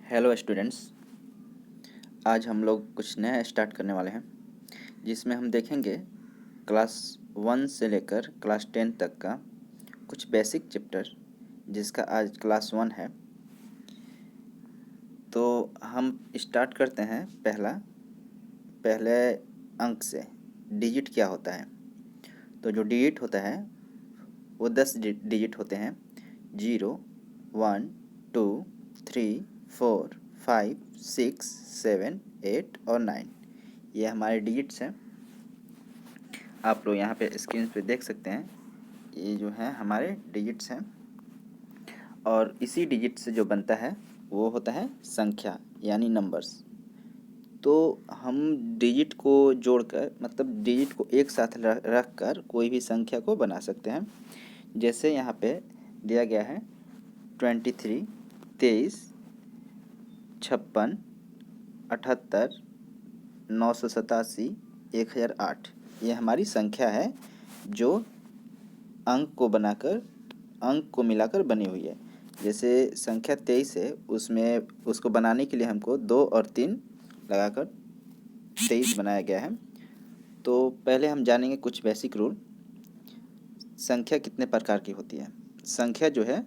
Hello students. आज हम लोग कुछ नया स्टार्ट करने वाले हैं जिसमें हम देखेंगे क्लास 1 से लेकर क्लास 10 तक का कुछ बेसिक चैप्टर, जिसका आज क्लास 1 है। तो हम स्टार्ट करते हैं पहले अंक से। डिजिट क्या होता है? तो जो डिजिट होता है वो 10 डिजिट होते हैं। 0, 1, 2, 3, 4, 5, 6, 7, 8 और 9, ये हमारे डिजिट्स हैं। आप लोग यहाँ पे स्क्रीन पे देख सकते हैं, ये जो है हमारे डिजिट्स हैं। और इसी डिजिट से जो बनता है वो होता है संख्या, यानी नंबर्स। तो हम डिजिट को जोड़कर, मतलब डिजिट को एक साथ रख कर कोई भी संख्या को बना सकते हैं। जैसे यहाँ पे दिया गया है 23, 23, 56, 78, 987, 1008, ये हमारी संख्या है जो अंक को बनाकर, अंक को मिलाकर बनी हुई है। जैसे संख्या 23 है, उसमें उसको बनाने के लिए हमको 2 और 3 लगाकर 23 बनाया गया है। तो पहले हम जानेंगे कुछ बेसिक रूल। संख्या कितने प्रकार की होती है? संख्या जो है,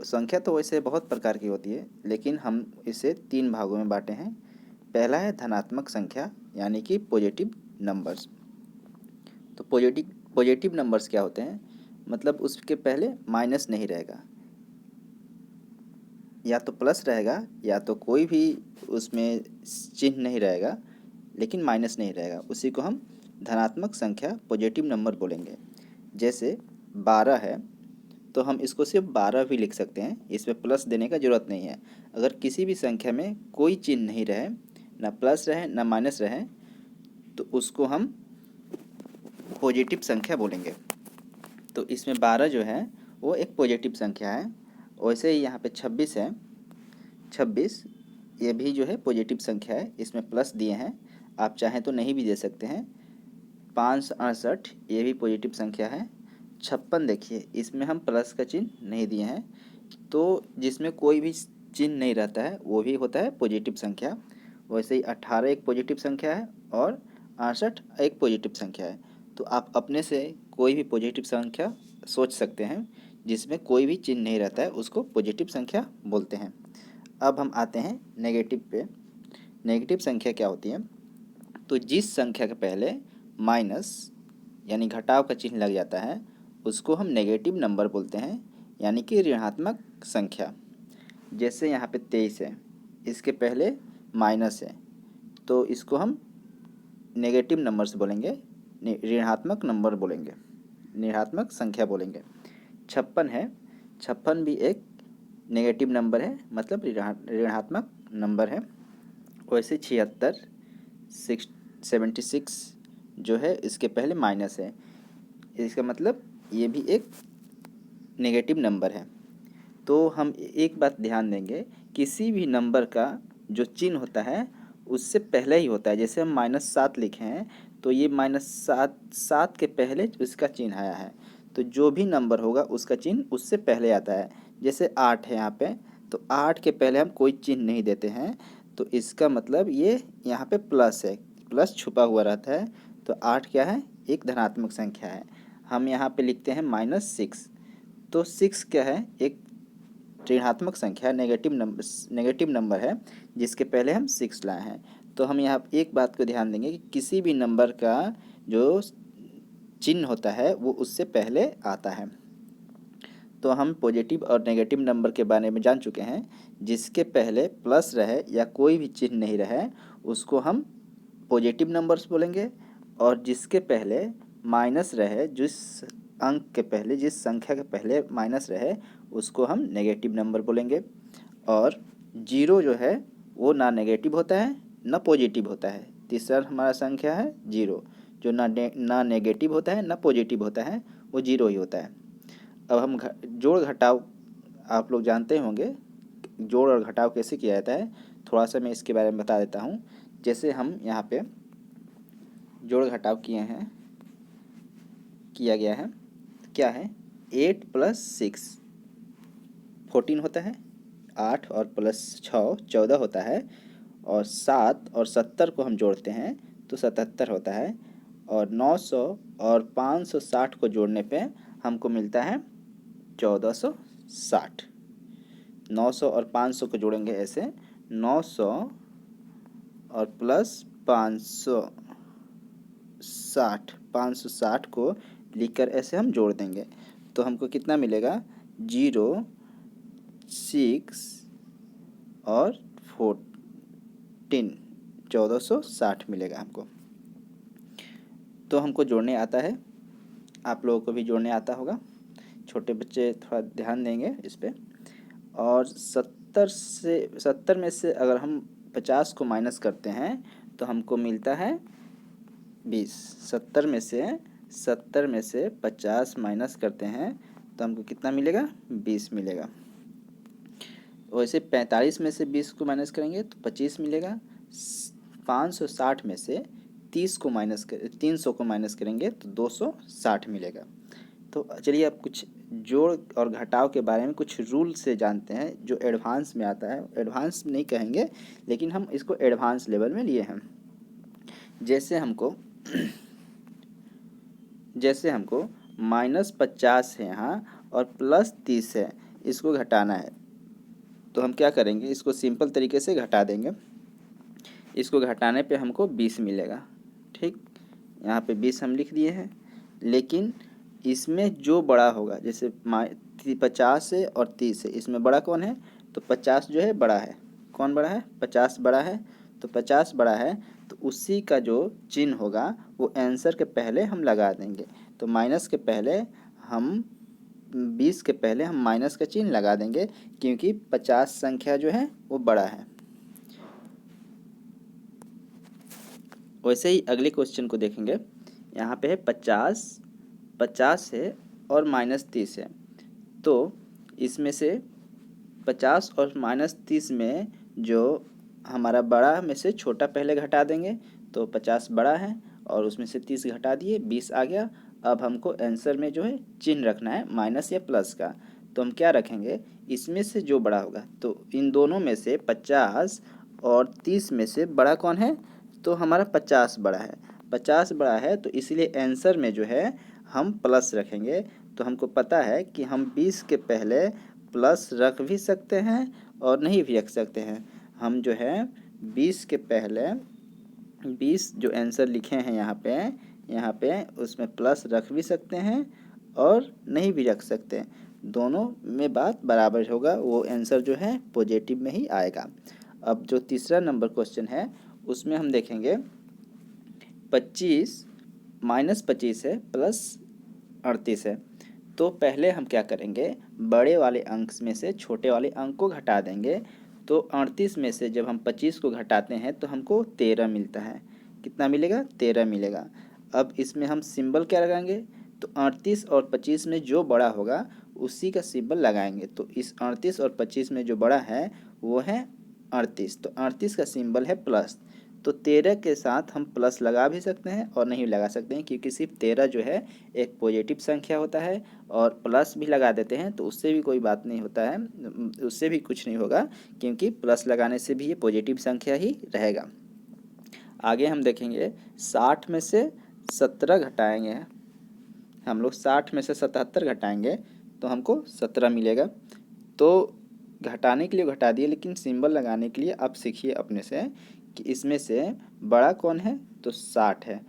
संख्या तो वैसे बहुत प्रकार की होती है, लेकिन हम इसे 3 भागों में बांटे हैं। पहला है धनात्मक संख्या, यानी कि पॉजिटिव नंबर्स। तो पॉजिटिव नंबर्स क्या होते हैं? मतलब उसके पहले माइनस नहीं रहेगा, या तो प्लस रहेगा या तो कोई भी उसमें चिन्ह नहीं रहेगा, लेकिन माइनस नहीं रहेगा। उसी को हम धनात्मक संख्या, पॉजिटिव नंबर बोलेंगे। जैसे 12 है तो हम इसको सिर्फ 12 भी लिख सकते हैं, इसमें प्लस देने का ज़रूरत नहीं है। अगर किसी भी संख्या में कोई चिन्ह नहीं रहे, ना प्लस रहे ना माइनस रहे, तो उसको हम पॉजिटिव संख्या बोलेंगे। तो इसमें 12 जो है वो एक पॉजिटिव संख्या है। वैसे ही यहाँ पे 26 है, 26 ये भी जो है पॉजिटिव संख्या है, इसमें प्लस दिए हैं, आप चाहें तो नहीं भी दे सकते हैं। 568 ये भी पॉजिटिव संख्या है। 56 देखिए, इसमें हम प्लस का चिन्ह नहीं दिए हैं, तो जिसमें कोई भी चिन्ह नहीं रहता है वो भी होता है पॉजिटिव संख्या। वैसे ही 18 एक पॉजिटिव संख्या है और 68 एक पॉजिटिव संख्या है। तो आप अपने से कोई भी पॉजिटिव संख्या सोच सकते हैं जिसमें कोई भी चिन्ह नहीं रहता है, उसको पॉजिटिव संख्या बोलते हैं। अब हम आते हैं नेगेटिव पे। नेगेटिव संख्या क्या होती है? तो जिस संख्या के पहले माइनस यानी घटाव का चिन्ह लग जाता है, उसको हम नेगेटिव नंबर बोलते हैं, यानी कि ऋणात्मक संख्या। जैसे यहाँ पे 23 है, इसके पहले माइनस है, तो इसको हम नेगेटिव नंबर्स बोलेंगे, ऋणात्मक नंबर बोलेंगे, ऋणात्मक संख्या बोलेंगे। 56 है, 56 भी एक नेगेटिव नंबर है, मतलब ऋणात्मक नंबर है। वैसे 76, 76 जो है इसके पहले माइनस है, इसका मतलब ये भी एक नेगेटिव नंबर है। तो हम एक बात ध्यान देंगे, किसी भी नंबर का जो चिन्ह होता है उससे पहले ही होता है। जैसे हम -7 लिखे हैं, तो ये -7, 7 के पहले उसका चिन्ह आया है। तो जो भी नंबर होगा उसका चिन्ह उससे पहले आता है। जैसे 8 है यहाँ पे, तो 8 के पहले हम कोई चिन्ह नहीं देते हैं, तो इसका मतलब ये यहाँ पे प्लस है, प्लस छुपा हुआ रहता है। तो 8 क्या है? एक धनात्मक संख्या है। हम यहाँ पे लिखते हैं -6, तो 6 क्या है? एक ऋणात्मक संख्या, नेगेटिव नंबर है, जिसके पहले हम 6 लाए हैं। तो हम यहाँ एक बात को ध्यान देंगे कि किसी भी नंबर का जो चिन्ह होता है वो उससे पहले आता है। तो हम पॉजिटिव और नेगेटिव नंबर के बारे में जान चुके हैं। जिसके पहले प्लस रहे या कोई भी चिन्ह नहीं रहे, उसको हम पॉजिटिव नंबर्स बोलेंगे। और जिसके पहले माइनस रहे, जिस अंक के पहले, जिस संख्या के पहले माइनस रहे, उसको हम नेगेटिव नंबर बोलेंगे। और जीरो जो है वो ना नेगेटिव होता है ना पॉजिटिव होता है। तीसरा हमारा संख्या है जीरो, जो ना नेगेटिव होता है ना पॉजिटिव होता है, वो जीरो ही होता है। अब हम जोड़ घटाव आप लोग जानते होंगे, जोड़ और घटाव कैसे किया जाता है, थोड़ा सा मैं इसके बारे में बता देता हूँ। जैसे हम यहाँ पे जोड़ घटाव किया गया है, क्या है? 8 + 6 14 होता है। 8 और प्लस 6 14 होता है, और 7 और 70 को हम जोड़ते हैं तो 77 होता है, और 900 और 560 को जोड़ने पे हमको मिलता है 1460। 900 और 500 को जोड़ेंगे ऐसे, 900 और प्लस 560 को लिखकर ऐसे हम जोड़ देंगे तो हमको कितना मिलेगा, 0 6 और 14 1460 मिलेगा हमको। तो हमको जोड़ने आता है, आप लोगों को भी जोड़ने आता होगा, छोटे बच्चे थोड़ा ध्यान देंगे इस पे। और 70 में से अगर हम 50 को माइनस करते हैं तो हमको मिलता है 20। 70 में से 50 माइनस करते हैं तो हमको कितना मिलेगा, 20 मिलेगा। वैसे 45 में से 20 को माइनस करेंगे तो 25 मिलेगा। 560 में से 300 को माइनस करेंगे तो 260 मिलेगा। तो चलिए अब कुछ जोड़ और घटाव के बारे में कुछ रूल से जानते हैं जो एडवांस में आता है। एडवांस नहीं कहेंगे लेकिन हम इसको एडवांस लेवल में लिए हैं। जैसे हमको -50 है यहाँ और +30 है, इसको घटाना है तो हम क्या करेंगे, इसको सिंपल तरीके से घटा देंगे। इसको घटाने पे हमको 20 मिलेगा। ठीक, यहाँ पे 20 हम लिख दिए हैं, लेकिन इसमें जो बड़ा होगा, जैसे 50 है और 30 है, इसमें बड़ा कौन है, तो 50 जो है बड़ा है। कौन बड़ा है, 50 बड़ा है। तो 50 बड़ा है तो उसी का जो चिन्ह होगा वो आंसर के पहले हम लगा देंगे। तो माइनस के पहले हम 20 के पहले हम माइनस का चिन्ह लगा देंगे, क्योंकि 50 संख्या जो है वो बड़ा है। वैसे ही अगले क्वेश्चन को देखेंगे। यहाँ पे है 50 है और -30 है। तो इसमें से 50 और -30 में जो हमारा बड़ा में से छोटा पहले घटा देंगे तो 50 बड़ा है और उसमें से 30 घटा दिए, 20 आ गया। अब हमको आंसर में जो है चिन्ह रखना है माइनस या प्लस का। तो हम क्या रखेंगे, इसमें से जो बड़ा होगा, तो इन दोनों में से 50 और 30 में से बड़ा कौन है, तो हमारा 50 बड़ा है। 50 बड़ा है तो इसलिए आंसर में जो है हम प्लस रखेंगे। तो हमको पता है कि हम 20 के पहले प्लस रख भी सकते हैं और नहीं भी रख सकते हैं। हम जो है 20 के पहले 20 जो आंसर लिखे हैं यहाँ पे उसमें प्लस रख भी सकते हैं और नहीं भी रख सकते हैं। दोनों में बात बराबर होगा, वो आंसर जो है पॉजिटिव में ही आएगा। अब जो तीसरा नंबर क्वेश्चन है उसमें हम देखेंगे 25 -25 है +38 है। तो पहले हम क्या करेंगे, बड़े वाले अंक में से छोटे वाले अंक को घटा देंगे। तो 38 में से जब हम 25 को घटाते हैं तो हमको 13 मिलता है। कितना मिलेगा, 13 मिलेगा। अब इसमें हम सिंबल क्या लगाएंगे, तो 38 और 25 में जो बड़ा होगा उसी का सिंबल लगाएंगे। तो इस 38 और 25 में जो बड़ा है वो है 38, तो 38 का सिंबल है प्लस। तो 13 के साथ हम प्लस लगा भी सकते हैं और नहीं लगा सकते हैं, क्योंकि सिर्फ 13 जो है एक पॉजिटिव संख्या होता है। और प्लस भी लगा देते हैं तो उससे भी कोई बात नहीं होता है, उससे भी कुछ नहीं होगा, क्योंकि प्लस लगाने से भी ये पॉजिटिव संख्या ही रहेगा। आगे हम देखेंगे 60 में से 17 घटाएंगे हम लोग। 60 में से 77 घटाएंगे तो हमको 17 मिलेगा। तो घटाने के लिए घटा दिए, लेकिन सिंबल लगाने के लिए आप सीखिए अपने से कि इसमें से बड़ा कौन है, तो 60 है।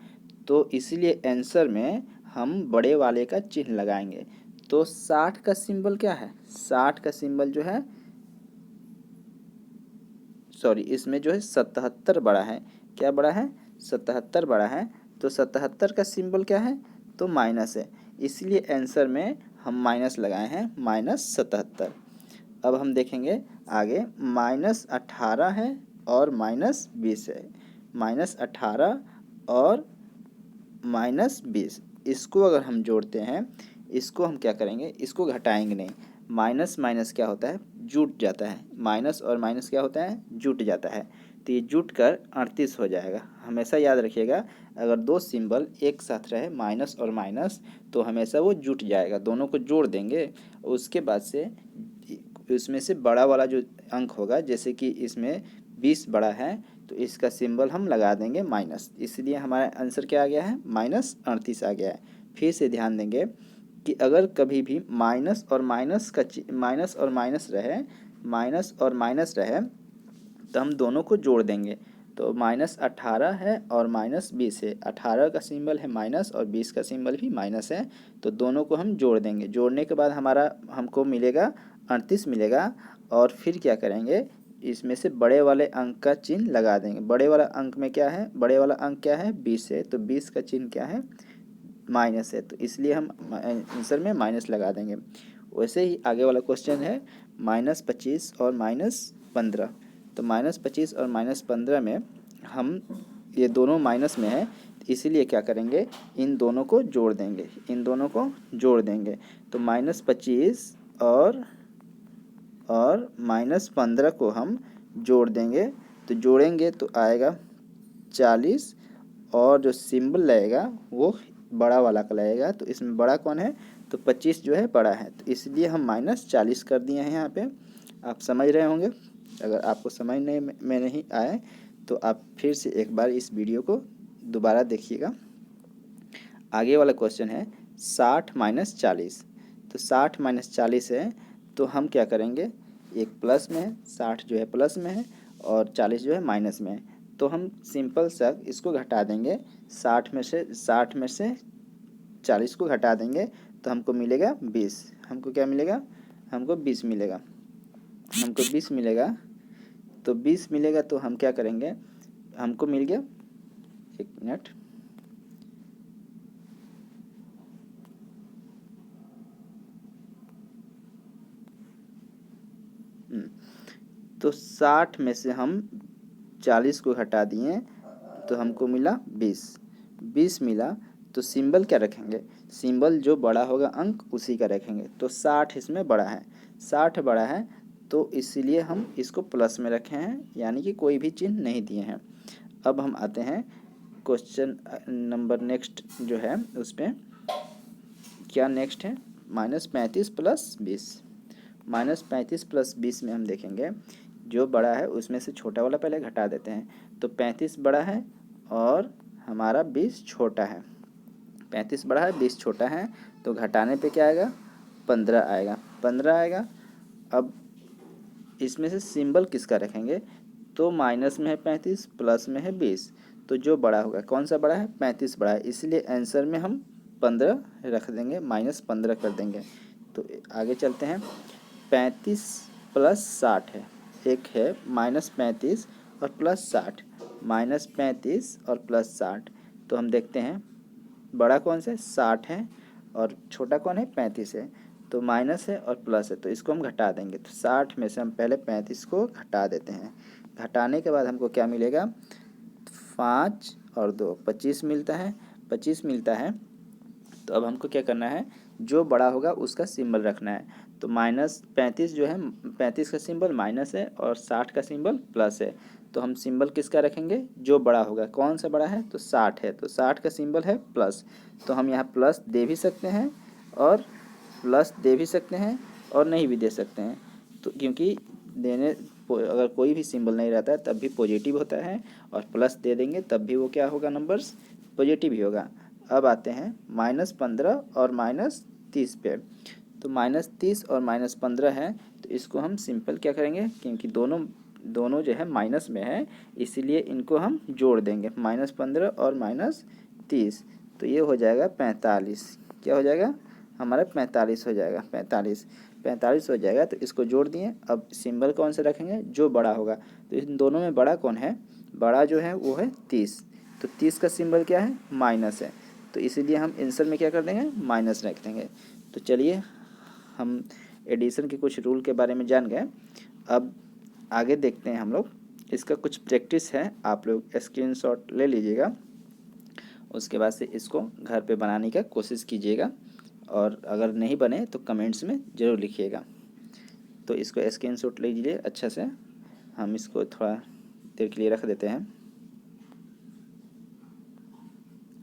तो इसीलिए आंसर में हम बड़े वाले का चिन्ह लगाएंगे। तो 60 का सिंबल क्या है, 60 का सिंबल जो है, सॉरी, इसमें जो है 77 बड़ा है। क्या बड़ा है, 77 बड़ा है। तो 77 का सिंबल क्या है, तो माइनस है। इसलिए आंसर में हम माइनस लगाए हैं, -77। अब हम देखेंगे आगे, -18 है और -20 है। -18 और -20, इसको अगर हम जोड़ते हैं, इसको हम क्या करेंगे, इसको घटाएंगे नहीं। माइनस माइनस क्या होता है, जुट जाता है। माइनस और माइनस क्या होता है, जुट जाता है। तो ये जुट कर 38 हो जाएगा। हमेशा याद रखिएगा, अगर दो सिंबल एक साथ रहे, माइनस और माइनस, तो हमेशा वो जुट जाएगा। दोनों को जोड़ देंगे, उसके बाद से उसमें से बड़ा वाला जो अंक होगा, जैसे कि इसमें 20 बड़ा है तो इसका सिंबल हम लगा देंगे माइनस, इसलिए हमारा आंसर क्या आ गया है, -38 आ गया है। फिर से ध्यान देंगे कि अगर कभी भी माइनस और माइनस रहे, माइनस और माइनस रहे तो हम दोनों को जोड़ देंगे। तो -18 है और -20 है, 18 का सिंबल है माइनस और 20 का सिंबल भी माइनस है, तो दोनों को हम जोड़ देंगे। जोड़ने के बाद हमारा हमको मिलेगा 38 मिलेगा। और फिर क्या करेंगे, इसमें से बड़े वाले अंक का चिन्ह लगा देंगे। बड़े वाला अंक में क्या है, बड़े वाला अंक क्या है, 20 है, तो 20 का चिन्ह क्या है, माइनस है, तो इसलिए हम आंसर में माइनस लगा देंगे। वैसे ही आगे वाला क्वेश्चन है -25 और -15। तो -25 और -15 में हम ये दोनों माइनस में है, इसीलिए क्या करेंगे, इन दोनों को जोड़ देंगे, इन दोनों को जोड़ देंगे। तो -25 और -15 को हम जोड़ देंगे, तो जोड़ेंगे तो आएगा 40, और जो सिंबल लगेगा वो बड़ा वाला का लगेगा। तो इसमें बड़ा कौन है, तो 25 जो है बड़ा है, तो इसलिए हम -40 कर दिए हैं यहाँ पे। आप समझ रहे होंगे। अगर आपको समझने में नहीं आए तो आप फिर से एक बार इस वीडियो को दोबारा देखिएगा। आगे वाला क्वेश्चन है 60 - 40। तो 60 - 40 है, तो हम क्या करेंगे, एक प्लस में है, 60 जो है प्लस में है और 40 जो है माइनस में है, तो हम सिंपल सा इसको घटा देंगे। 60 में से 40 को घटा देंगे तो हमको मिलेगा 20। हमको क्या मिलेगा, हमको 20 मिलेगा, हमको 20 मिलेगा। तो 20 मिलेगा तो हम क्या करेंगे, हमको मिल गया, एक मिनट, तो 60 में से हम 40 को हटा दिए तो हमको मिला 20 मिला। तो सिंबल क्या रखेंगे, सिंबल जो बड़ा होगा अंक उसी का रखेंगे। तो 60 इसमें बड़ा है, 60 बड़ा है, तो इसीलिए हम इसको प्लस में रखे हैं, यानी कि कोई भी चिन्ह नहीं दिए हैं। अब हम आते हैं क्वेश्चन नंबर नेक्स्ट जो है उस पर, क्या नेक्स्ट है, -35 + 20। -35 + 20 में हम देखेंगे जो बड़ा है उसमें से छोटा वाला पहले घटा देते हैं। तो 35 बड़ा है और हमारा 20 छोटा है, 35 बड़ा है 20 छोटा है, तो घटाने पे क्या आएगा, 15 आएगा, 15 आएगा। अब इसमें से सिंबल किसका रखेंगे, तो माइनस में है 35, प्लस में है 20, तो जो बड़ा होगा, कौन सा बड़ा है, 35 बड़ा है, इसलिए आंसर में हम 15 रख देंगे, -15 कर देंगे। तो आगे चलते हैं, 35 + 60 है, एक है -35 और +60, -35 और +60। तो हम देखते हैं बड़ा कौन सा है, 60 है, और छोटा कौन है, 35 है, तो माइनस है और प्लस है, तो इसको हम घटा देंगे। तो 60 में से हम पहले 35 को घटा देते हैं। घटाने के बाद हमको क्या मिलेगा, 5 और 2 25 मिलता है, 25 मिलता है। तो अब हमको क्या करना है, जो बड़ा होगा उसका सिंबल रखना है। तो -35 जो है, 35 का सिंबल माइनस है और 60 का सिंबल प्लस है, तो हम सिंबल किसका रखेंगे, जो बड़ा होगा, कौन सा बड़ा है, तो 60 है, तो 60 का सिंबल है प्लस। तो हम यहाँ प्लस दे भी सकते हैं और नहीं भी दे सकते हैं, तो क्योंकि देने अगर कोई भी सिंबल नहीं रहता है तब भी पॉजिटिव होता है, और प्लस दे देंगे तब भी वो क्या होगा, नंबर्स पॉजिटिव ही होगा। अब आते हैं -15 और -30 पे। तो -30 और -15 है, तो इसको हम सिंपल क्या करेंगे, क्योंकि दोनों जो है माइनस में है, इसीलिए इनको हम जोड़ देंगे, -15 और -30, तो ये हो जाएगा 45। क्या हो जाएगा, हमारा 45 हो जाएगा, 45 हो जाएगा। तो इसको जोड़ दिए। अब सिंबल कौन सा रखेंगे, जो बड़ा होगा, तो इन दोनों में बड़ा कौन है, बड़ा जो है वो है 30, तो 30 का सिंबल क्या है, माइनस है, तो इसीलिए हम आंसर में क्या कर देंगे, माइनस रख देंगे। तो चलिए हम एडिशन के कुछ रूल के बारे में जान गए। अब आगे देखते हैं हम लोग, इसका कुछ प्रैक्टिस है, आप लोग स्क्रीनशॉट ले लीजिएगा, उसके बाद से इसको घर पे बनाने का कोशिश कीजिएगा, और अगर नहीं बने तो कमेंट्स में ज़रूर लिखिएगा। तो इसको स्क्रीनशॉट ले लीजिए अच्छा से, हम इसको थोड़ा देर के लिए रख देते हैं।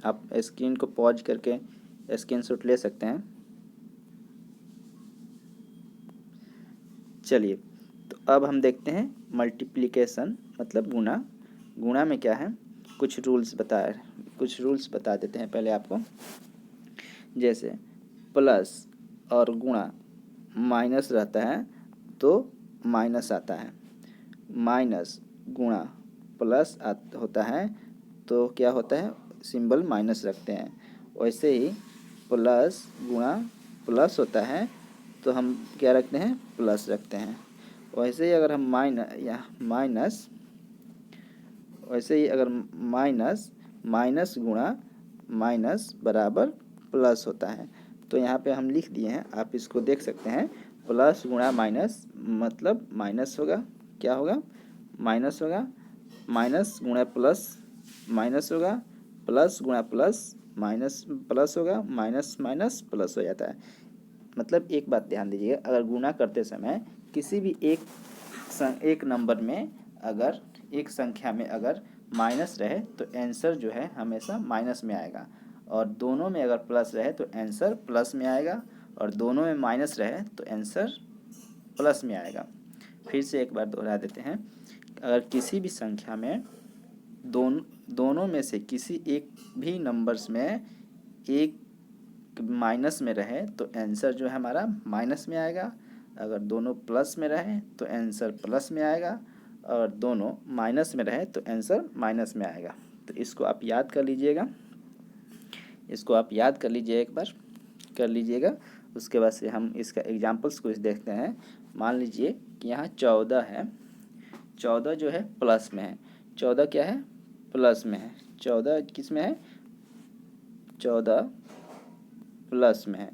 आप स्क्रीन को पॉज करके स्क्रीनशॉट ले सकते हैं। चलिए, तो अब हम देखते हैं मल्टीप्लिकेशन मतलब गुणा। गुणा में क्या है, कुछ रूल्स बता देते हैं पहले आपको। जैसे प्लस और गुणा माइनस रहता है तो माइनस आता है, माइनस गुणा प्लस होता है तो क्या होता है, सिंबल माइनस रखते हैं। वैसे ही प्लस गुणा प्लस होता है तो हम क्या रखते हैं, प्लस रखते हैं। वैसे ही अगर हम माइनस गुणा माइनस बराबर प्लस होता है। तो यहाँ पे हम लिख दिए हैं, आप इसको देख सकते हैं। प्लस गुणा माइनस मतलब माइनस होगा, क्या होगा, माइनस होगा। माइनस गुणा प्लस माइनस होगा, प्लस गुणा प्लस माइनस प्लस होगा, माइनस माइनस प्लस हो जाता है। मतलब एक बात ध्यान दीजिएगा, अगर गुणा करते समय किसी भी एक नंबर में अगर एक संख्या में अगर माइनस रहे तो आंसर जो है हमेशा माइनस में आएगा, और दोनों में अगर प्लस रहे तो आंसर प्लस में आएगा, और दोनों में माइनस रहे तो आंसर प्लस में आएगा। फिर से एक बार दोहरा देते हैं, अगर किसी भी संख्या में दोनों में से किसी एक भी नंबर्स में एक माइनस में रहे तो आंसर जो है हमारा माइनस में आएगा। अगर दोनों प्लस में रहे तो आंसर प्लस में आएगा, और दोनों माइनस में रहे तो आंसर माइनस में आएगा। तो इसको आप याद कर लीजिएगा, एक बार कर लीजिएगा। उसके बाद से हम इसका एग्जाम्पल्स कुछ देखते हैं। मान लीजिए कि यहाँ 14 है, 14 जो है प्लस में है, 14 क्या है, प्लस में है। 14 किस में है, 14 प्लस में है,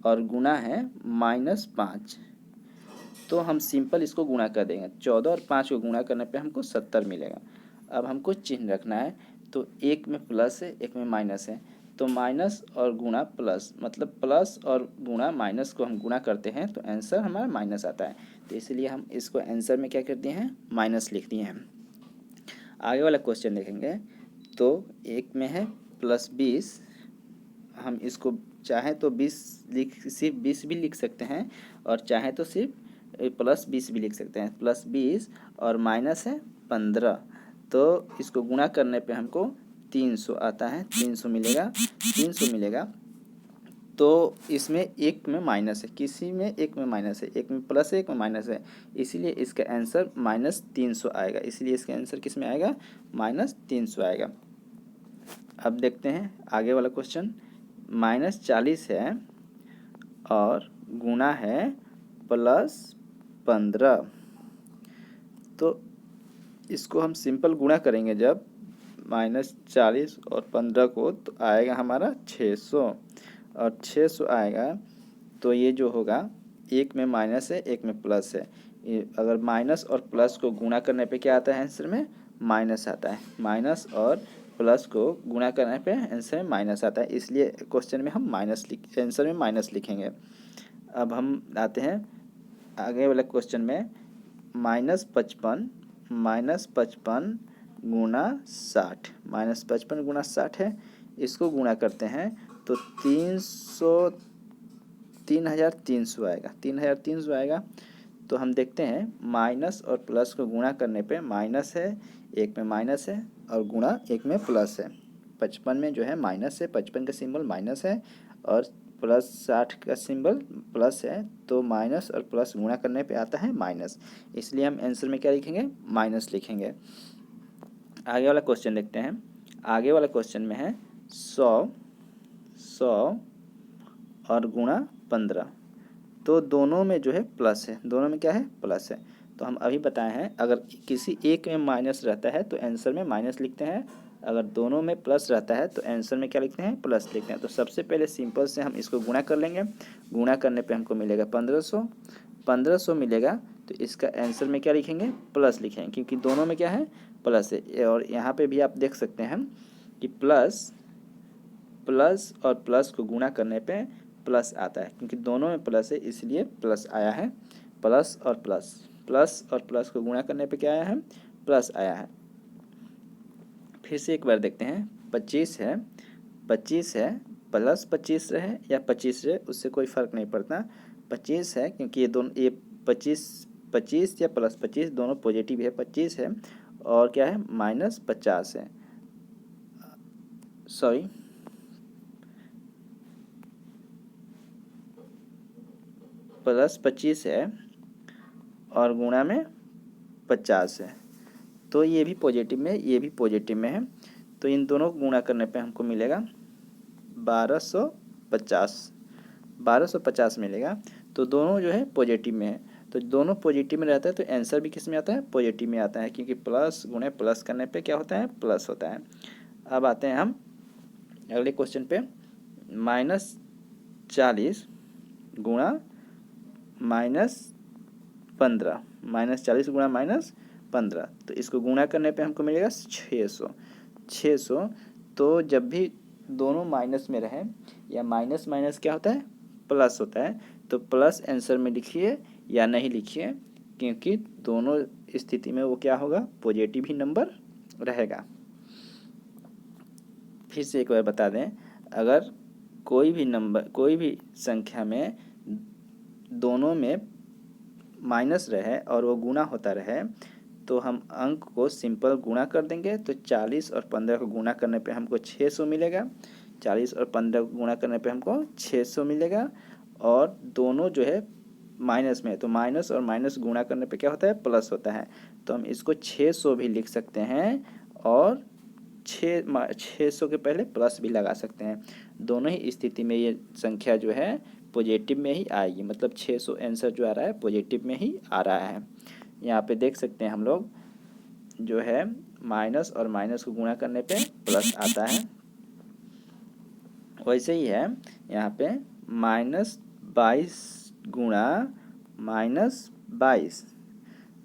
और गुणा है -5। तो हम सिंपल इसको गुणा कर देंगे, 14 और 5 को गुणा करने पे हमको 70 मिलेगा। अब हमको चिन्ह रखना है, तो एक में प्लस है एक में माइनस है, तो माइनस और गुणा प्लस मतलब प्लस और गुणा माइनस को हम गुणा करते हैं तो आंसर हमारा माइनस आता है। तो इसलिए हम इसको आंसर में क्या कर दिए हैं, माइनस लिख दिए हैं। आगे वाला क्वेश्चन देखेंगे, तो एक में है +20, हम इसको चाहे तो 20 सिर्फ 20 भी लिख सकते हैं, और चाहे तो सिर्फ +20 भी लिख सकते हैं। +20 और माइनस है 15, तो इसको गुणा करने पे हमको 300 आता है, 300 मिलेगा। तो इसमें एक में माइनस है, किसी में एक में माइनस है, एक में प्लस है एक में माइनस है, इसीलिए इसका आंसर -300 आएगा। इसलिए इसका आंसर किस में आएगा, -300 आएगा। अब देखते हैं आगे वाला क्वेश्चन। -40 है और गुणा है +15, तो इसको हम सिंपल गुणा करेंगे जब -40 और 15 को, तो आएगा हमारा 600, और 600 आएगा। तो ये जो होगा, एक में माइनस है एक में प्लस है, अगर माइनस और प्लस को गुणा करने पे क्या आता है, आंसर में माइनस आता है। माइनस और प्लस को गुणा करने पे आंसर में माइनस आता है, इसलिए क्वेश्चन में हम आंसर में माइनस लिखेंगे। अब हम आते हैं आगे वाले क्वेश्चन में। -55 गुणा 60, -55 गुणा 60 है, इसको गुणा करते हैं तो 3300 आएगा, 3300 आएगा। तो हम देखते हैं माइनस और प्लस को गुणा करने पे माइनस है एक में माइनस है और गुणा एक में प्लस है। 55 में जो है माइनस है, 55 का सिंबल माइनस है, और +60 का सिंबल प्लस है, तो माइनस और प्लस गुणा करने पे आता है माइनस, इसलिए हम आंसर में क्या लिखेंगे, माइनस लिखेंगे। आगे वाला क्वेश्चन देखते हैं। आगे वाला क्वेश्चन में है 100 और गुणा 15, तो दोनों में जो है प्लस है, दोनों में क्या है, प्लस है। तो हम अभी बताए हैं, अगर किसी एक में माइनस रहता है तो आंसर में माइनस लिखते हैं, अगर दोनों में प्लस रहता है तो आंसर में क्या लिखते हैं, प्लस लिखते हैं। तो सबसे पहले सिंपल से हम इसको गुणा कर लेंगे, गुणा करने पे हमको मिलेगा 1500 मिलेगा, तो इसका आंसर में क्या लिखेंगे, प्लस लिखेंगे, क्योंकि दोनों में क्या है, प्लस है। और यहाँ पे भी आप देख सकते हैं कि प्लस और प्लस को गुणा करने पे प्लस आता है, क्योंकि दोनों में प्लस है इसलिए प्लस आया है। प्लस और प्लस को गुणा करने पे क्या आया है, प्लस आया है। फिर से एक बार देखते हैं, 25 है +25 रहे या 25 रहे उससे कोई फ़र्क नहीं पड़ता, 25 है क्योंकि ये 25 25 या +25 दोनों पॉजिटिव है, 25 है और क्या है -50 है, सॉरी +25 है और गुणा में 50 है, तो ये भी पॉजिटिव में ये भी पॉजिटिव में है, तो इन दोनों को गुणा करने पे हमको मिलेगा 1250 मिलेगा। तो दोनों जो है पॉजिटिव में है, तो दोनों पॉजिटिव में रहता है तो आंसर भी किस में आता है, पॉजिटिव में आता है, क्योंकि प्लस गुणे प्लस करने पे क्या होता है, प्लस होता है। अब आते हैं हम अगले क्वेश्चन पे, -40 गुणा -15, -40 गुणा -15, तो इसको गुणा करने पे हमको मिलेगा 600। तो जब भी दोनों माइनस में रहें या माइनस माइनस क्या होता है, प्लस होता है, तो प्लस आंसर में लिखिए या नहीं लिखिए, क्योंकि दोनों स्थिति में वो क्या होगा, पॉजिटिव ही नंबर रहेगा। फिर से एक बार बता दें, अगर कोई भी संख्या में दोनों में माइनस रहे और वो गुणा होता रहे, तो हम अंक को सिंपल गुणा कर देंगे, तो 40 और 15 को गुणा करने पे हमको 600 मिलेगा, 40 और 15 को गुणा करने पे हमको 600 मिलेगा, और दोनों जो है माइनस में है, तो माइनस और माइनस गुणा करने पे क्या होता है, प्लस होता है, तो हम इसको 600 भी लिख सकते हैं और 600 के पहले प्लस भी लगा सकते हैं। दोनों ही स्थिति में ये संख्या जो है पॉजिटिव में ही आएगी, मतलब 600 आंसर जो आ रहा है पॉजिटिव में ही आ रहा है। यहाँ पे देख सकते हैं हम लोग जो है माइनस और माइनस को गुणा करने पे प्लस आता है, वैसे ही है यहाँ पे -22 गुणा -22,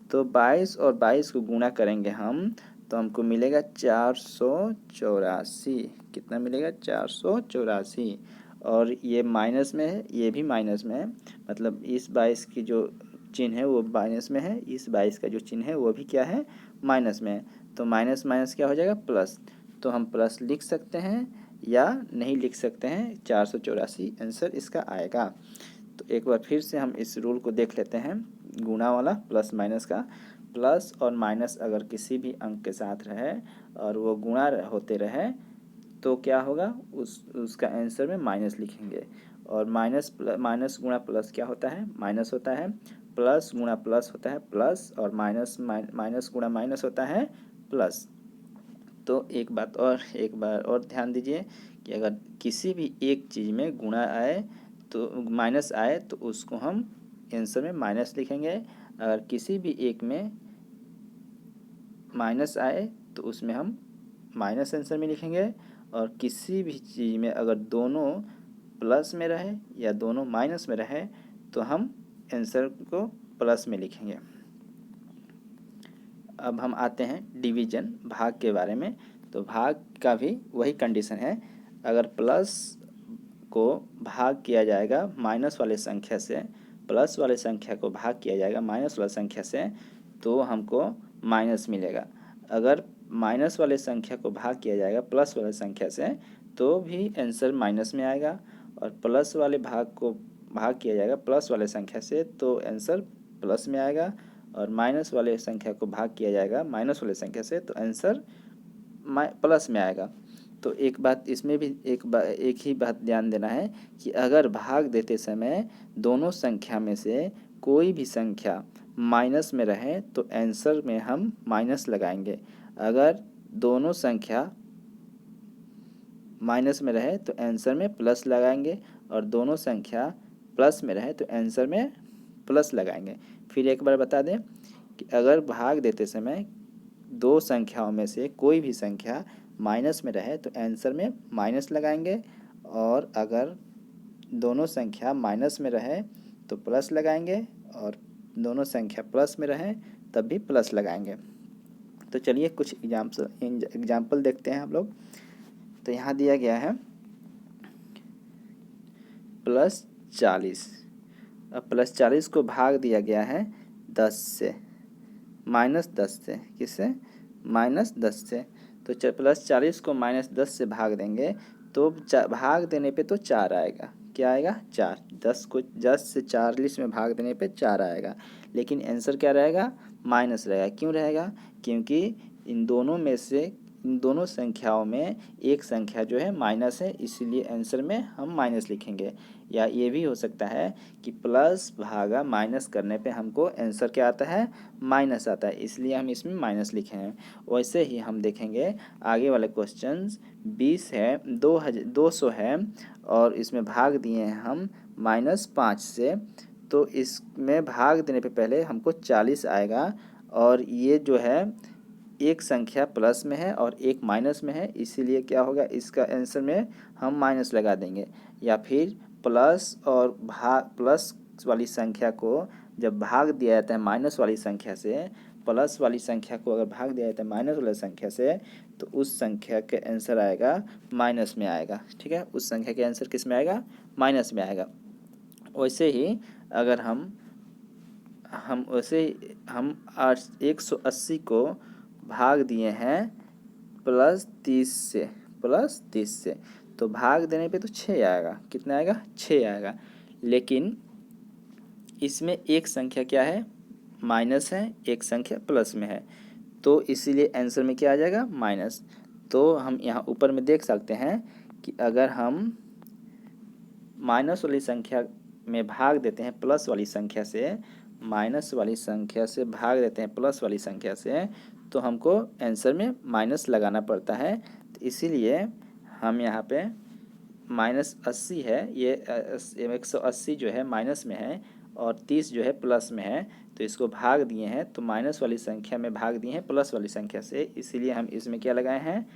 तो 22 और 22 को गुणा करेंगे हम तो हमको मिलेगा 484। कितना मिलेगा, 484, और ये माइनस में है, ये भी माइनस में है, मतलब इस 22 की जो चिन्ह है वो माइनस में है, इस 22 का जो चिन्ह है वो भी क्या है, माइनस में है, तो माइनस माइनस क्या हो जाएगा, प्लस, तो हम प्लस लिख सकते हैं या नहीं लिख सकते हैं, 484 आंसर इसका आएगा। तो एक बार फिर से हम इस रूल को देख लेते हैं, गुणा वाला प्लस माइनस का। प्लस और माइनस अगर किसी भी अंक के साथ रहे और वो गुणा होते रहे तो क्या होगा, उसका आंसर में माइनस लिखेंगे, और माइनस गुणा प्लस क्या होता है, माइनस होता है, प्लस गुणा प्लस होता है प्लस, और माइनस गुणा माइनस होता है प्लस। तो एक बार और ध्यान दीजिए कि अगर किसी भी एक चीज़ में गुणा आए तो माइनस आए तो उसको हम आंसर में माइनस लिखेंगे, अगर किसी भी एक में माइनस आए तो उसमें हम माइनस आंसर में लिखेंगे, और किसी भी चीज़ में अगर दोनों प्लस में रहे या दोनों माइनस में रहे तो हम आंसर को प्लस में लिखेंगे। अब हम आते हैं डिवीजन, भाग के बारे में। तो भाग का भी वही कंडीशन है, अगर प्लस को भाग किया जाएगा माइनस वाले संख्या से, प्लस वाले संख्या को भाग किया जाएगा माइनस वाले संख्या से, तो हमको माइनस मिलेगा। अगर माइनस वाले संख्या को भाग किया जाएगा प्लस वाले संख्या से तो भी आंसर माइनस में आएगा, और प्लस वाले भाग को भाग किया जाएगा प्लस वाले संख्या से तो आंसर प्लस में आएगा, और माइनस वाले संख्या को भाग किया जाएगा माइनस वाले संख्या से तो आंसर प्लस में आएगा। तो एक बात इसमें भी एक ही बात ध्यान देना है कि अगर भाग देते समय दोनों संख्या में से कोई भी संख्या माइनस में रहे तो आंसर में हम माइनस लगाएंगे, अगर दोनों संख्या माइनस में रहे तो आंसर में प्लस लगाएंगे, और दोनों संख्या प्लस में रहे तो आंसर में प्लस लगाएंगे। फिर एक बार बता दें कि अगर भाग देते समय दो संख्याओं में से कोई भी संख्या माइनस में रहे तो आंसर में माइनस लगाएंगे, और अगर दोनों संख्या माइनस में रहे तो प्लस लगाएंगे, और दोनों संख्या प्लस में रहे तब भी प्लस लगाएंगे। तो चलिए कुछ एग्जाम्पल देखते हैं हम लोग। तो यहाँ दिया गया है +40, अब +40 को भाग दिया गया है 10 से, -10 से, किससे, -10 से, तो +40 को -10 से भाग देंगे तो भाग देने पे तो 4 आएगा, क्या आएगा, 4, 10 को 10 से 40 में भाग देने पे 4 आएगा। लेकिन आंसर क्या रहेगा, माइनस रहेगा। क्यों रहेगा, क्योंकि इन दोनों में से इन दोनों संख्याओं में एक संख्या जो है माइनस है, इसीलिए आंसर में हम माइनस लिखेंगे। या ये भी हो सकता है कि प्लस भागा माइनस करने पे हमको आंसर क्या आता है, माइनस आता है, इसलिए हम इसमें माइनस लिखे हैं। वैसे ही हम देखेंगे आगे वाले क्वेश्चंस। 20 है, 200 है और इसमें भाग दिए हैं हम -5 से, तो इसमें भाग देने पे पहले हमको 40 आएगा। और ये जो है एक संख्या प्लस में है और एक माइनस में है, इसीलिए क्या होगा, इसका आंसर में हम माइनस लगा देंगे। या फिर प्लस वाली संख्या को जब भाग दिया जाता है माइनस वाली संख्या से, प्लस वाली संख्या को अगर भाग दिया जाता है माइनस वाली संख्या से, तो उस संख्या के आंसर आएगा माइनस में आएगा। ठीक है, उस संख्या के आंसर किस में आएगा, माइनस में आएगा। वैसे ही अगर हम 180 को भाग दिए हैं +30 से, तो भाग देने पे तो 6 आएगा। कितना आएगा, 6 आएगा। लेकिन इसमें एक संख्या क्या है, माइनस है, एक संख्या प्लस में है, तो इसीलिए आंसर में क्या आ जाएगा, माइनस। तो हम यहाँ ऊपर में देख सकते हैं कि अगर हम माइनस वाली संख्या में भाग देते हैं प्लस वाली संख्या से, माइनस वाली संख्या से भाग देते हैं प्लस वाली संख्या से, तो हमको आंसर में माइनस लगाना पड़ता है। तो इसीलिए हम यहाँ पे -80 है, ये 180 जो है माइनस में है और 30 जो है प्लस में है, तो इसको भाग दिए हैं, तो माइनस वाली संख्या में भाग दिए हैं प्लस वाली संख्या से, इसीलिए हम इसमें क्या लगाए हैं,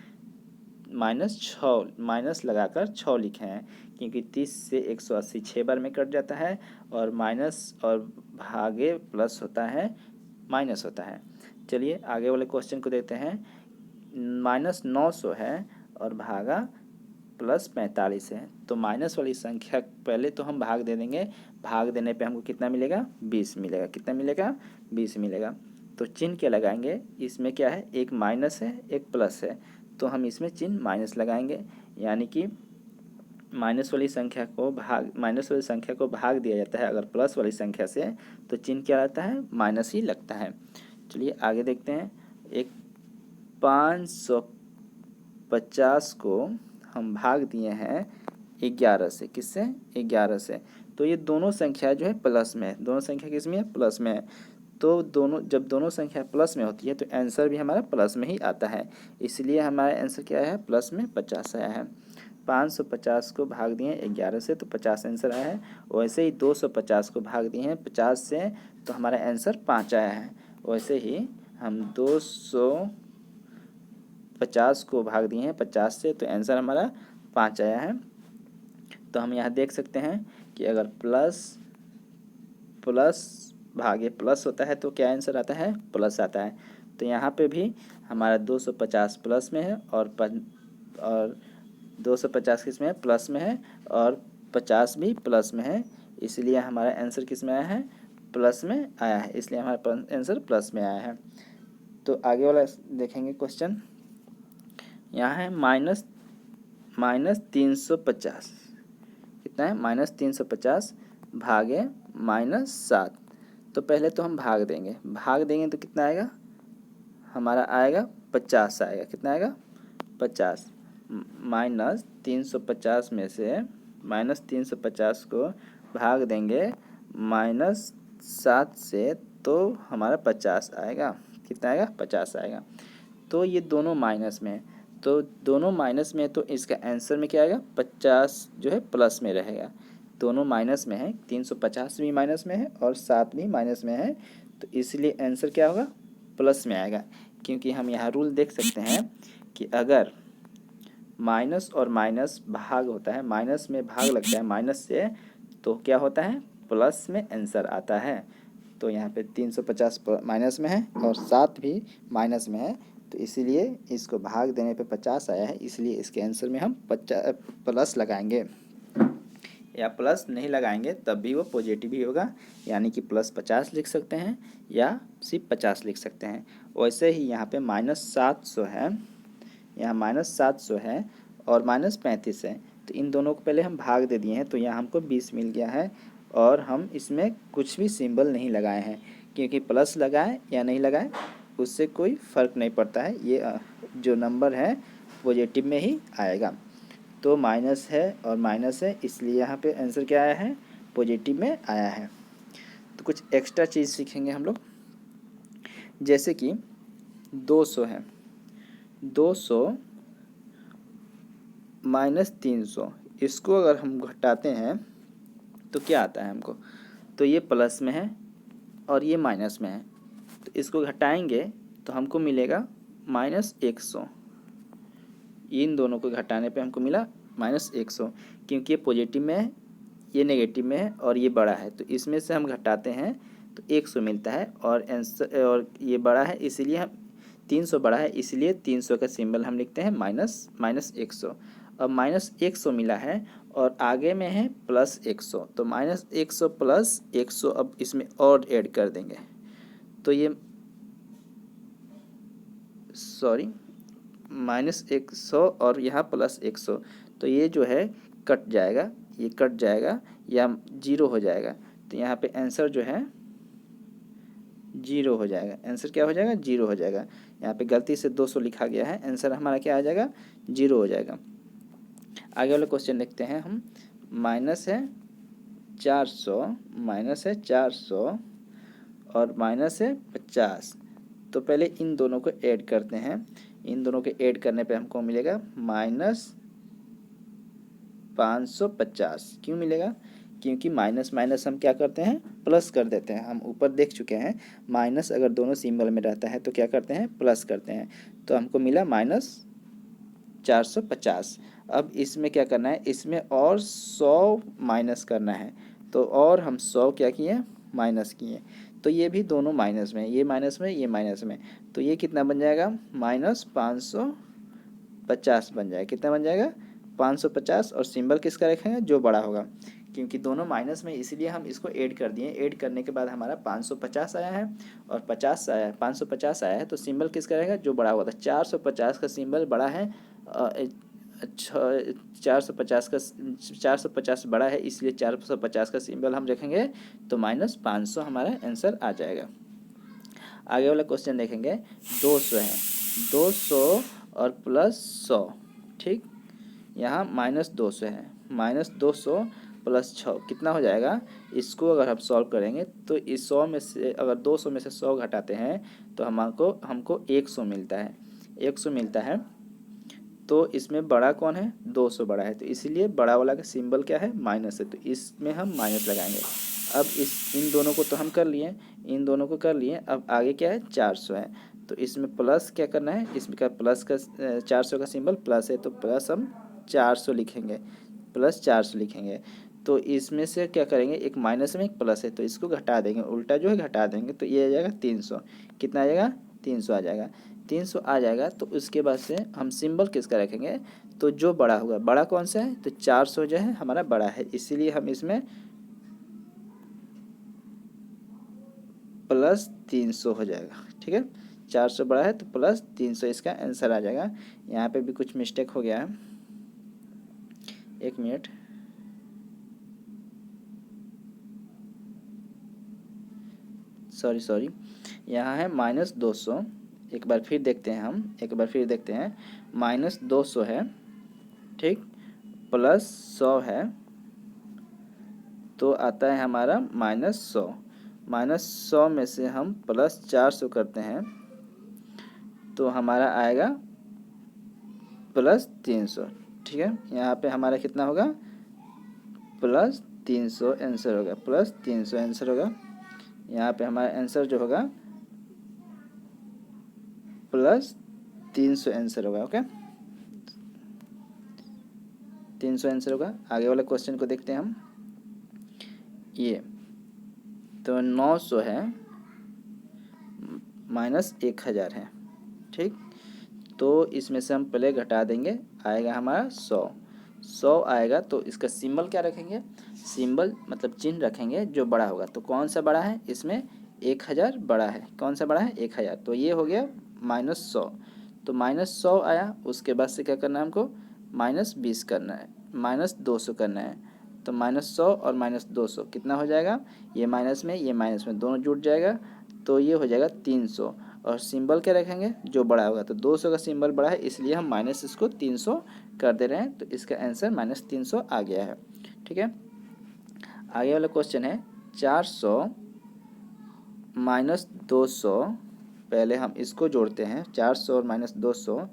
-6 माइनस लगाकर 6 लिखे हैं। क्योंकि 30 से 180 6 बार में कट जाता है और माइनस और भागे प्लस होता है, माइनस होता है। चलिए आगे वाले क्वेश्चन को देखते हैं। -900 है और भागा +45 है, तो माइनस वाली संख्या पहले तो हम भाग दे देंगे, भाग देने पे हमको कितना मिलेगा, 20 मिलेगा। कितना मिलेगा, 20 मिलेगा। तो चिन्ह क्या लगाएंगे, इसमें क्या है, एक माइनस है एक प्लस है, तो हम इसमें चिन्ह माइनस लगाएंगे। यानी कि माइनस वाली संख्या को भाग दिया जाता है अगर प्लस वाली संख्या से, तो चिन्ह क्या रहता है, माइनस ही लगता है। चलिए आगे देखते हैं। एक 550 को हम भाग दिए हैं 11 से, किससे, 11 से, तो ये दोनों संख्या जो है प्लस में है, दोनों संख्या किस में है, प्लस में है। तो जब दोनों संख्या प्लस में होती है तो आंसर भी हमारा प्लस में ही आता है, इसलिए हमारा आंसर क्या है, प्लस में 50 आया है। 550 को भाग दिए हैं 11 से, तो 50 आंसर आया है। वैसे ही 250 को भाग दिए हैं 50 से, तो हमारा आंसर 5 आया है। वैसे ही हम 250 को भाग दिए हैं 50 से, तो आंसर हमारा 5 आया है। तो हम यहाँ देख सकते हैं कि अगर प्लस भागे प्लस होता है तो क्या आंसर आता है, प्लस आता है। तो यहाँ पे भी हमारा 250 प्लस में है और 250 किस में है, प्लस में है, और 50 भी प्लस में है, इसलिए हमारा आंसर किस में आया है, प्लस में आया है, इसलिए हमारा आंसर प्लस में आया है। तो आगे वाला देखेंगे क्वेश्चन। यहाँ है -350, कितना है, -350 भागे -7। तो पहले तो हम भाग देंगे तो कितना आएगा, हमारा आएगा 50 आएगा। कितना आएगा, 50। -350 में से -350 को भाग देंगे -7 से, तो हमारा 50 आएगा। कितना आएगा, 50 आएगा। तो ये दोनों माइनस में है, तो दोनों माइनस में है, तो इसका आंसर में क्या आएगा, 50 जो है प्लस में रहेगा। दोनों माइनस में है, 350 भी माइनस में है और 7 भी माइनस में है, तो इसलिए आंसर क्या होगा, प्लस में आएगा। क्योंकि हम यहाँ रूल देख सकते हैं कि अगर माइनस और माइनस भाग होता है, माइनस में भाग लगता है माइनस से, तो क्या होता है, प्लस में आंसर आता है। तो यहाँ पे 350 माइनस में है और 7 भी माइनस में है, तो इसीलिए इसको भाग देने पे 50 आया है, इसलिए इसके आंसर में हम प्लस लगाएंगे। या प्लस नहीं लगाएंगे तब भी वो पॉजिटिव ही होगा, यानी कि +50 लिख सकते हैं या सिर्फ 50 लिख सकते हैं। वैसे ही यहाँ पे -700 है, यहाँ -700 है और -35 है, तो इन दोनों को पहले हम भाग दे दिए हैं, तो यहाँ हमको 20 मिल गया है और हम इसमें कुछ भी सिंबल नहीं लगाए हैं, क्योंकि प्लस लगाएं या नहीं लगाएं उससे कोई फ़र्क नहीं पड़ता है, ये जो नंबर है पॉजिटिव में ही आएगा। तो माइनस है और माइनस है, इसलिए यहाँ पे आंसर क्या आया है, पॉजिटिव में आया है। तो कुछ एक्स्ट्रा चीज़ सीखेंगे हम लोग, जैसे कि 200 है, 200 माइनस 300, इसको अगर हम घटाते हैं तो क्या आता है हमको, तो ये प्लस में है और ये माइनस में है, तो इसको घटाएंगे तो हमको मिलेगा -100। इन दोनों को घटाने पे हमको मिला -100, क्योंकि ये पॉजिटिव में है, ये नेगेटिव में है और ये बड़ा है, तो इसमें से हम घटाते हैं तो 100 मिलता है। और आंसर, और ये बड़ा है इसलिए हम 300 बड़ा है इसलिए 300 का सिंबल हम लिखते हैं -100। अब -100 मिला है और आगे में है +100, तो -100 प्लस 100 अब इसमें और ऐड कर देंगे, तो ये सॉरी -100 और यहाँ +100, तो ये जो है कट जाएगा, ये कट जाएगा या 0 हो जाएगा, तो यहाँ पे आंसर जो है 0 हो जाएगा। आंसर क्या हो जाएगा, 0 हो जाएगा। यहाँ पे गलती से 200 लिखा गया है, आंसर हमारा क्या आ जाएगा, 0 हो जाएगा। आगे वाला क्वेश्चन देखते हैं हम। माइनस है 400 और माइनस है 50, तो पहले इन दोनों को ऐड करते हैं। इन दोनों के ऐड करने पे हमको मिलेगा -550। क्यों मिलेगा, क्योंकि माइनस माइनस हम क्या करते हैं, प्लस कर देते हैं। हम ऊपर देख चुके हैं माइनस अगर दोनों सिंबल में रहता है तो क्या करते हैं, प्लस करते हैं। तो हमको मिला -450। अब इसमें क्या करना है, इसमें और 100 माइनस करना है, तो और हम 100 क्या किए, माइनस किए, तो ये भी दोनों माइनस में, ये माइनस में ये माइनस में, तो ये कितना बन जाएगा, -550 बन जाएगा। कितना बन जाएगा, 550। और सिंबल किसका रखेंगे, जो बड़ा होगा, क्योंकि दोनों माइनस में इसलिए हम इसको ऐड कर दिए। ऐड करने के बाद हमारा 550 आया है और 50 आया है, 550 आया है, तो सिंबल किसका रहेगा, जो बड़ा हुआ था। 450 का सिंबल बड़ा है, अच्छा 450 बड़ा है इसलिए 450 का सिंबल हम रखेंगे, तो -500 हमारा आंसर आ जाएगा। आगे वाला क्वेश्चन देखेंगे। 200 है, 200 और +100, ठीक। यहाँ -200 है, -200 + 6 कितना हो जाएगा। इसको अगर हम सॉल्व करेंगे तो इस 100 में से अगर 200 में से 100 घटाते हैं तो हमको 100 मिलता है, 100 मिलता है। तो इसमें बड़ा कौन है, 200 बड़ा है, तो इसीलिए बड़ा वाला का सिंबल क्या है, माइनस है, तो इसमें हम माइनस लगाएंगे। अब इन दोनों को तो हम कर लिए, इन दोनों को कर लिए, अब आगे क्या है, 400 है, तो इसमें प्लस क्या करना है, इसमें का प्लस का 400 का सिंबल प्लस है, तो प्लस हम 400 लिखेंगे, +400 लिखेंगे। तो इसमें से क्या करेंगे, एक माइनस में एक प्लस है, तो इसको घटा देंगे, उल्टा जो है घटा देंगे, तो ये आ जाएगा 300। कितना आ जाएगा, 300 आ जाएगा। 300 आ जाएगा तो उसके बाद से हम सिंबल किसका रखेंगे, तो जो बड़ा होगा, बड़ा कौन सा है, तो 400 जो है हमारा बड़ा है, इसीलिए हम इसमें +300 हो जाएगा, ठीक है। 400 बड़ा है तो +300 इसका आंसर आ जाएगा। यहाँ पे भी कुछ मिस्टेक हो गया है, 1 मिनट। सॉरी, यहाँ है -200। एक बार फिर देखते हैं हम, एक बार फिर देखते हैं। -200 है, ठीक, +100 है, तो आता है हमारा -100। -100 में से हम +400 करते हैं तो हमारा आएगा +300, ठीक है। यहाँ पे हमारा कितना होगा, +300 आंसर होगा, +300 आंसर होगा। यहाँ पे हमारा आंसर जो होगा +300 आंसर होगा, ओके, 300 आंसर होगा। आगे वाले क्वेश्चन को देखते हैं हम। ये तो 900 है, -1000 है, ठीक। तो इसमें से हम पहले घटा देंगे, आएगा हमारा 100 आएगा, तो इसका सिंबल क्या रखेंगे, सिंबल मतलब चिन्ह रखेंगे जो बड़ा होगा। तो कौन सा बड़ा है, इसमें 1000 बड़ा है, कौन सा बड़ा है, 1000, तो ये हो गया -100। तो -100 आया, उसके बाद से क्या करना है हमको, -20 करना है, -200 करना है। तो -100 और -200 कितना हो जाएगा, ये माइनस में दोनों जुड़ जाएगा, तो ये हो जाएगा 300, और सिंबल क्या रखेंगे जो बड़ा होगा, तो 200 का सिंबल बड़ा है इसलिए हम माइनस इसको 300 कर दे रहे हैं, तो इसका आंसर -300 आ गया है। ठीक है, आगे वाला क्वेश्चन है 400 -200। पहले हम इसको जोड़ते हैं 400 और -200,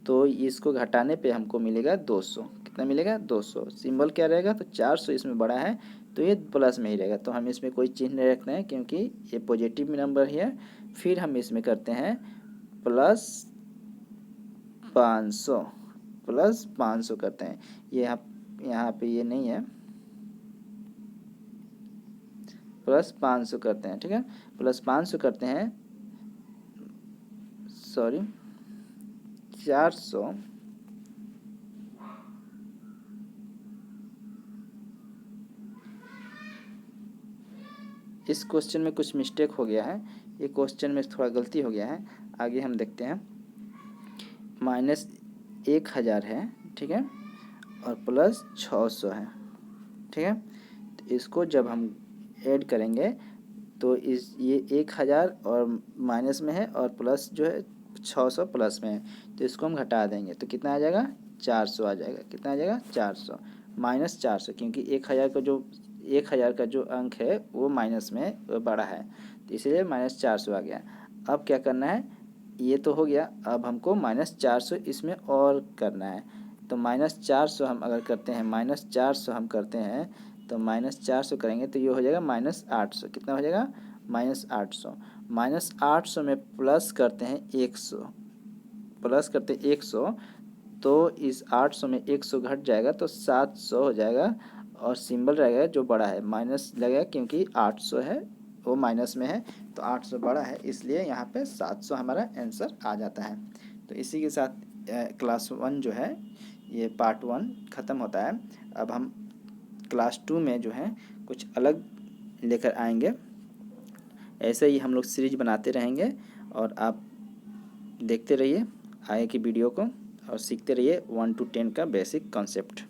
तो इसको घटाने पे हमको मिलेगा 200। कितना मिलेगा 200। सिंबल क्या रहेगा, तो 400 इसमें बड़ा है तो ये प्लस में ही रहेगा, तो हम इसमें कोई चिन्ह नहीं रखना है क्योंकि ये पॉजिटिव नंबर ही है। फिर हम इसमें करते हैं +500, +500 करते हैं। ये यहाँ पे ये नहीं है, +500 करते हैं। ठीक है, +500 करते हैं, सॉरी 400 इस क्वेश्चन में कुछ मिस्टेक हो गया है, ये क्वेश्चन में थोड़ा गलती हो गया है। आगे हम देखते हैं, -1000 है, ठीक है, और +600 है। ठीक है, तो इसको जब हम ऐड करेंगे तो ये 1000 और माइनस में है और प्लस जो है 600 प्लस में है, तो इसको हम घटा देंगे तो कितना आ जाएगा 400 आ जाएगा। कितना आ जाएगा 400, -400, क्योंकि 1000 का जो अंक है वो माइनस में वो बड़ा है, तो इसीलिए -400 आ गया। अब क्या करना है, ये तो हो गया, अब हमको -400 इसमें और करना है। तो -400 हम अगर करते हैं, -400 हम करते हैं तो -400 करेंगे तो ये हो जाएगा -800। कितना हो जाएगा -800। -800 में प्लस करते हैं 100, प्लस करते हैं 100, तो इस 800 में 100 घट जाएगा तो 700 हो जाएगा, और सिंबल रहेगा जो बड़ा है, माइनस लगेगा क्योंकि 800 है वो माइनस में है, तो 800 बड़ा है इसलिए यहाँ पे 700 हमारा आंसर आ जाता है। तो इसी के साथ क्लास 1 जो है ये पार्ट 1 ख़त्म होता है। अब हम क्लास 2 में जो है कुछ अलग लेकर आएंगे। ऐसे ही हम लोग सीरीज बनाते रहेंगे और आप देखते रहिए आगे की वीडियो को और सीखते रहिए 1 to 10 का बेसिक कॉन्सेप्ट।